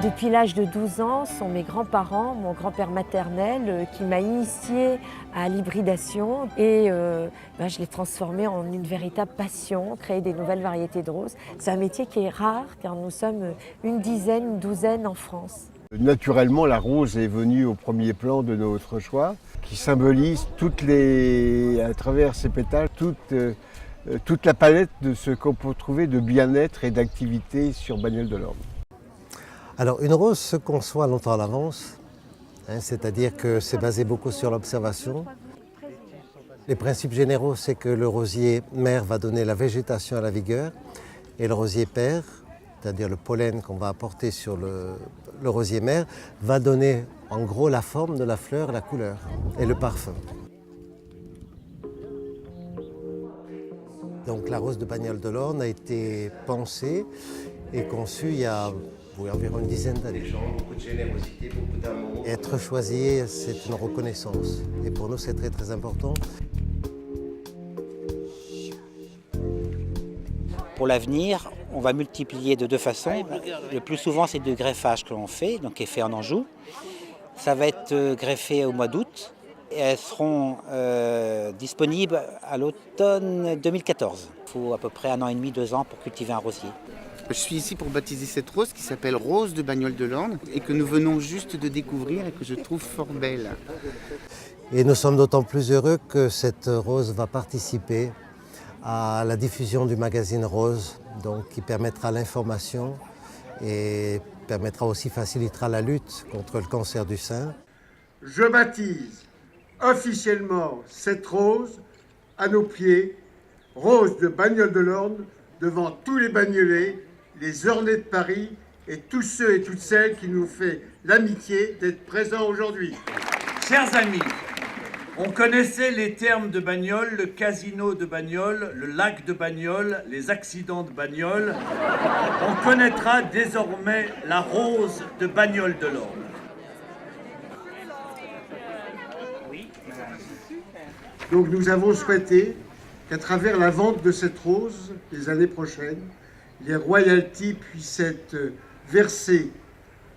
Depuis l'âge de 12 ans, ce sont mes grands-parents, mon grand-père maternel, qui m'a initiée à l'hybridation et je l'ai transformée en une véritable passion, créer des nouvelles variétés de roses. C'est un métier qui est rare car nous sommes une douzaine en France. Naturellement, la rose est venue au premier plan de notre choix, qui symbolise à travers ses pétales, toute la palette de ce qu'on peut trouver de bien-être et d'activité sur Bagnoles-de-l'Orne. Alors une rose se conçoit longtemps à l'avance, c'est-à-dire que c'est basé beaucoup sur l'observation. Les principes généraux, c'est que le rosier mère va donner la végétation à la vigueur et le rosier père, c'est-à-dire le pollen qu'on va apporter sur le rosier mère, va donner en gros la forme de la fleur, la couleur et le parfum. Donc la rose de Bagnoles-de-l'Orne a été pensée et conçue il y a environ une dizaine d'années. Beaucoup de générosité, beaucoup d'amour. Être choisi, c'est une reconnaissance. Et pour nous, c'est très très important. Pour l'avenir, on va multiplier de deux façons. Le plus souvent, c'est du greffage que l'on fait, donc qui est fait en Anjou. Ça va être greffé au mois d'août et elles seront disponibles à l'automne 2014. Il faut à peu près 1 an et demi, 2 ans pour cultiver un rosier. Je suis ici pour baptiser cette rose qui s'appelle Rose de Bagnoles-de-l'Orne et que nous venons juste de découvrir et que je trouve fort belle. Et nous sommes d'autant plus heureux que cette rose va participer à la diffusion du magazine Rose, donc qui permettra l'information et facilitera la lutte contre le cancer du sein. Je baptise officiellement cette rose à nos pieds, Rose de Bagnoles-de-l'Orne, devant tous les Bagnolais, les Ornais de Paris et tous ceux et toutes celles qui nous font l'amitié d'être présents aujourd'hui. Chers amis, on connaissait les termes de Bagnoles, le casino de Bagnoles, le lac de Bagnoles, les accidents de Bagnoles. On connaîtra désormais la rose de Bagnoles-de-l'Orne. Donc nous avons souhaité qu'à travers la vente de cette rose, les années prochaines, les royalties puissent être versées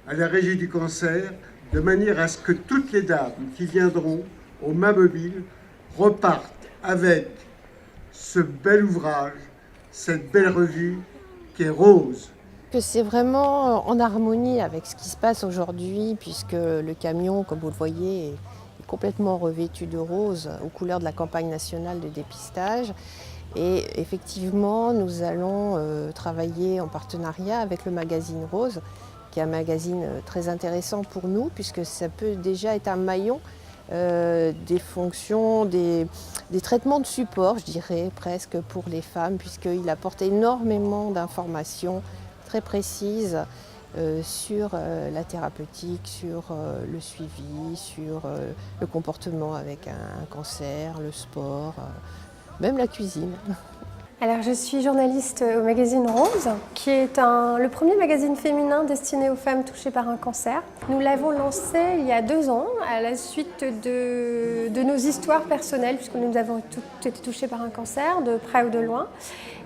à la Régie du cancer, de manière à ce que toutes les dames qui viendront au Mâmobile repartent avec ce bel ouvrage, cette belle revue qui est Rose. C'est vraiment en harmonie avec ce qui se passe aujourd'hui, puisque le camion, comme vous le voyez, est complètement revêtu de rose aux couleurs de la campagne nationale de dépistage. Et effectivement, nous allons travailler en partenariat avec le magazine Rose, qui est un magazine très intéressant pour nous, puisque ça peut déjà être un maillon des fonctions, des traitements de support, je dirais presque, pour les femmes, puisqu'il apporte énormément d'informations très précises sur la thérapeutique, sur le suivi, sur le comportement avec un cancer, le sport, même la cuisine. Alors je suis journaliste au magazine Rose, qui est le premier magazine féminin destiné aux femmes touchées par un cancer. Nous l'avons lancé il y a 2 ans, à la suite de nos histoires personnelles, puisque nous avons toutes été touchées par un cancer, de près ou de loin.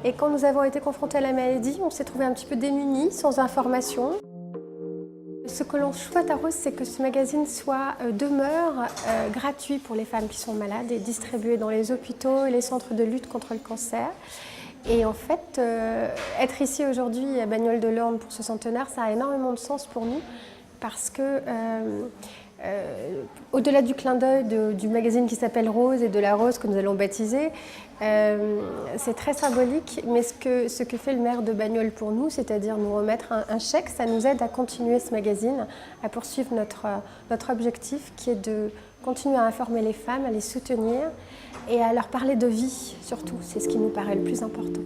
Et quand nous avons été confrontés à la maladie, on s'est trouvé un petit peu démunis, sans information. Ce que l'on souhaite à Rose, c'est que ce magazine demeure gratuit pour les femmes qui sont malades et distribué dans les hôpitaux et les centres de lutte contre le cancer. Et en fait, être ici aujourd'hui à Bagnoles-de-l'Orne pour ce centenaire, ça a énormément de sens pour nous parce que au-delà du clin d'œil du magazine qui s'appelle Rose et de la rose que nous allons baptiser, c'est très symbolique, mais ce que fait le maire de Bagnoles pour nous, c'est-à-dire nous remettre un chèque, ça nous aide à continuer ce magazine, à poursuivre notre objectif qui est de continuer à informer les femmes, à les soutenir et à leur parler de vie surtout, c'est ce qui nous paraît le plus important.